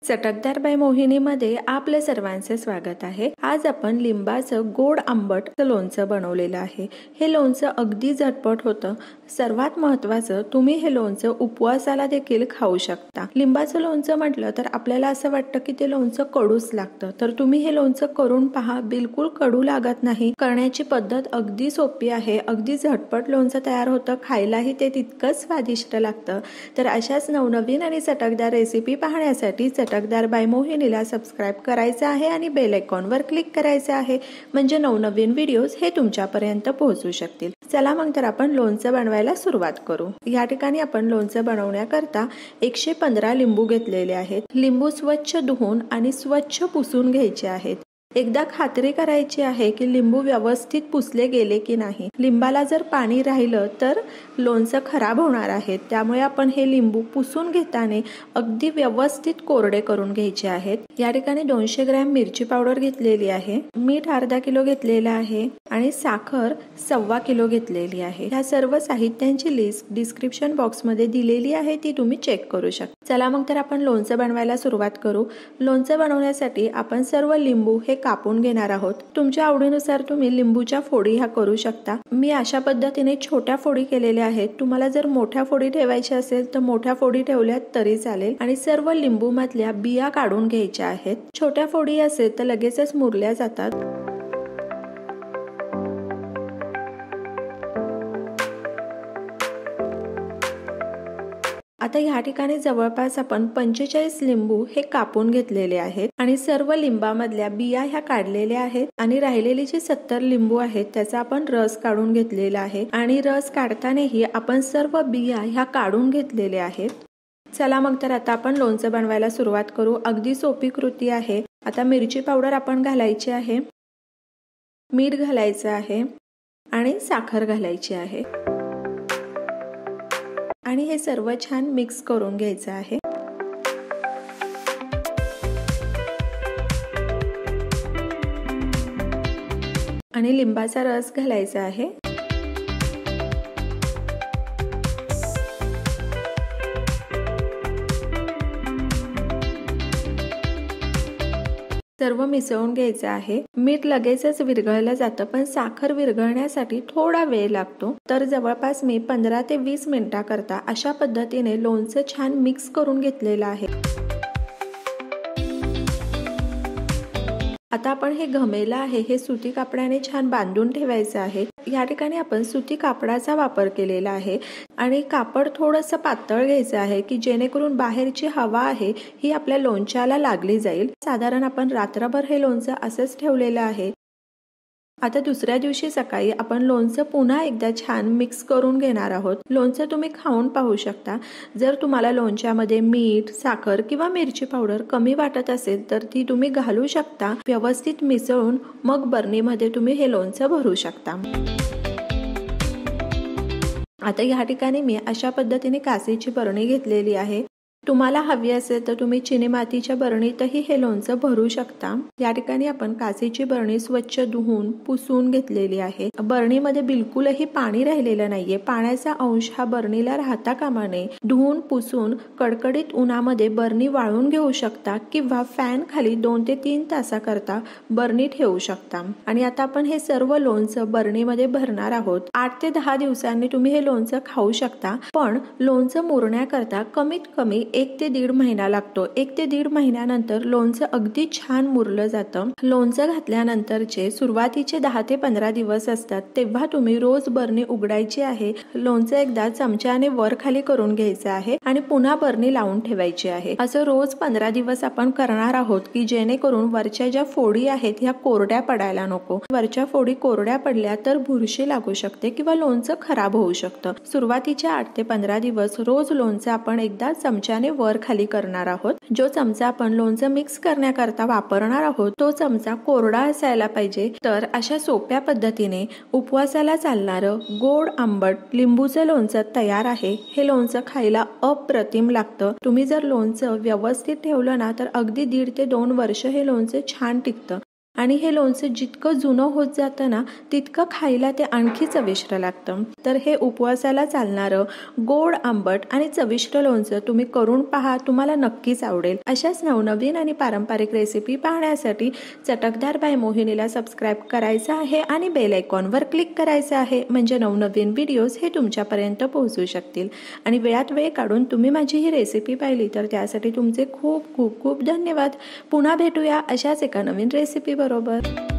चटकदार बाय मोहिनीमध्ये आपले सर्वांचे स्वागत आहे। आज आपण लिंबाचं गोड आंबट लोणचं बनवलेलं आहे। हे लोणचं अगदी झटपट होतं। सर्वात महत्त्वाचं, तुम्ही हे लोणचं उपवासाला देखील खाऊ शकता। लिंबाचं लोणचं म्हटलं तर आपल्याला असं वाटतं की ते लोणचं कडूच लागतं, तर तुम्ही हे लोणचं करून पहा, बिलकुल कडू लागत नाही। करण्याची पद्धत अगदी सोपी आहे, अगदी झटपट लोणचं तयार होतं, खायलाही ते तितकंच स्वादिष्ट लागतं। तर अशाच नवनवीन आणि चटकदार रेसिपी पाहण्यासाठी चटकदार बाय मोहिनीला सबस्क्राइब करायचं आहे आणि बेल आयकॉनवर क्लिक करायचं आहे, म्हणजे नवनवीन व्हिडिओज हे तुमच्यापर्यंत पोहोचू शकतील। चला मग तर आपण लोणचं बनवायला सुरुवात करू। या ठिकाणी आपण लोणचं बनवण्याकरता 115 लिंबू घेतलेले आहेत। लिंबू स्वच्छ धुवून आणि स्वच्छ पुसून घ्यायचे आहेत। एकदा खात्री करायची आहे की लिंबू व्यवस्थित पुसले गेले की नाही। लिंबाला जर पाणी राहिलं तर लोणचं खराब होणार आहे, त्यामुळे आपण हे लिंबू पुसून घेताना अगदी व्यवस्थित कोरडे करून घ्यायचे आहेत। या ठिकाणी 200 ग्रॅम मिरची पावडर घेतलेली आहे, मीठ अर्धा किलो घेतलेला आहे आणि साखर 1.25 किलो घेतलेली आहे। या सर्व साहित्यांची लिस्ट डिस्क्रिप्शन बॉक्स मध्ये दिलेली आहे, ती तुम्ही चेक करू शकता। चला मग तर आपण लोणचं बनवायला सुरुवात करू। लोणचं बनवण्यासाठी आपण सर्व लिंबू हे कापून घेणार आहोत। तुमच्या आवडीनुसार तुम्ही लिंबूच्या फोडी ह्या करू शकता। मी अशा पद्धतीने छोट्या फोडी केलेल्या आहेत। तुम्हाला जर मोठ्या फोडी ठेवायच्या असेल तर मोठ्या फोडी ठेवल्या तरी चालेल। आणि सर्व लिंबू मधल्या बिया काढून घ्यायच्या आहेत। छोट्या फोडी असेल तर लगेचच मुरल्या जातात। आता या ठिकाणी जवळपास आपण 45 लिंबू हे कापून घेतलेले आहेत आणि सर्व लिंबामधल्या बिया ह्या काढलेल्या आहेत आणि राहिलेली जी 70 लिंबू आहेत त्याचा आपण रस काढून घेतलेला आहे आणि रस काढतानाही आपण सर्व बिया ह्या काढून घेतलेल्या आहेत। चला मग तर आता आपण लोणचं बनवायला सुरुवात करू। अगदी सोपी कृती आहे। आता मिरची पावडर आपण घालायची आहे, मीठ घालायचं आहे आणि साखर घालायची आहे आणि हे सर्व छान मिक्स करून घ्यायचं आहे। आणि लिंबाचा रस घालायचा आहे। सर्व मिसळून घ्यायचं आहे। मीठ लगेचच विरघळलं जातं, पण साखर विरघळण्यासाठी थोडा वेळ लागतो। तर जवळपास मी 15 ते 20 मिनिटांकरता अशा पद्धतीने लोणचं छान मिक्स करून घेतलेलं आहे। आता आपण हे घमेलं आहे हे सुती कापडाने छान बांधून ठेवायचं आहे। या ठिकाणी आपण सुती कापडाचा वापर केलेला आहे आणि कापड थोडंसं पातळ घ्यायचं आहे की जेणेकरून बाहेरची हवा आहे ही आपल्या लोणच्याला लागली जाईल। साधारण आपण रात्रभर हे लोणचं असंच ठेवलेलं आहे। आता दुसऱ्या दिवशी सकाळी आपण लोणचं पुन्हा एकदा छान मिक्स करून घेणार आहोत। लोणचं तुम्ही खाऊन पाहू शकता। जर तुम्हाला लोणच्यामध्ये मीठ, साखर किंवा मिरची पावडर कमी वाटत असेल तर ती तुम्ही घालू शकता। व्यवस्थित मिसळून मग बरणीमध्ये तुम्ही हे लोणचं भरू शकता। आता या ठिकाणी मी अशा पद्धतीने काचेची बरणी घेतलेली आहे। तुम्हाला हवी असेल तर तुम्ही चिनी मातीच्या बरणीतही हे लोणचं भरू शकता। या ठिकाणी आपण काचेची बरणी स्वच्छ धुवून पुसून घेतलेली आहे। बरणीमध्ये बिलकुलही पाणी राहिलेलं नाहीये, पाण्याचा अंश हा बरणीला राहता कामा नये। धुवून पुसून कडकडीत उन्हामध्ये बरणी वाळून घेऊ शकता किंवा फॅन खाली 2 ते 3 तासाकरता बरणी ठेवू शकता। आणि आता आपण हे सर्व लोणचं बरणीमध्ये भरणार आहोत। 8 ते 10 दिवसांनी तुम्ही हे लोणचं खाऊ शकता, पण लोणचं मुरण्याकरता कमीत कमी 1 ते 1.5 महिना लागतो। 1 ते 1.5 महिन्यानंतर लोणचं अगदी छान मुरलं जातं। लोणचं घातल्यानंतरचे सुरुवातीचे 10 ते 15 दिवस असतात, तेव्हा तुम्ही रोज बरणी उघडायची आहे। लोणचं एकदा चमच्याने वर खाली करून घ्यायचं आहे आणि पुन्हा बरणी लावून ठेवायची आहे। असं रोज 15 दिवस आपण करणार आहोत की जेणेकरून वरच्या ज्या फोडी आहेत ह्या कोरड्या पडायला नको। वरच्या फोडी कोरड्या पडल्या तर बुरशी लागू शकते किंवा लोणचं खराब होऊ शकतं। सुरुवातीच्या 8 ते 15 दिवस रोज लोणचं आपण एकदा चमच्याने वर खाली करणार आहोत। जो चमचा आपण लोणचं मिक्स करण्याकरता वापरणार आहोत तो चमचा कोरडा असायला पाहिजे। तर अशा सोप्या पद्धतीने उपवासाला चालणारं गोड आंबट लिंबूचं लोणचं तयार आहे। हे लोणचं खायला अप्रतिम लागतं। तुम्ही जर लोणचं व्यवस्थित ठेवलं ना तर अगदी 1.5 ते 2 वर्ष हे लोणचं छान टिकतं। आणि हे लोणचं जितकं जुनं होत जातं ना तितकं खायला ते आणखी चविष्ट लागतं। तर हे उपवासाला चालणारं गोड आंबट आणि चविष्ट लोणचं तुम्ही करून पहा, तुम्हाला नक्कीच आवडेल। अशाच नवनवीन आणि पारंपरिक रेसिपी पाहण्यासाठी चटकदार बाय मोहिनीला सबस्क्राईब करायचं आहे आणि बेल आयकॉनवर क्लिक करायचं आहे, म्हणजे नवनवीन व्हिडिओज हे तुमच्यापर्यंत पोहोचू शकतील। आणि वेळात वेळ काढून तुम्ही माझी ही रेसिपी पाहिली तर त्यासाठी तुमचे खूप खूप खूप धन्यवाद। पुन्हा भेटूया अशाच एका नवीन रेसिपी बरोबर।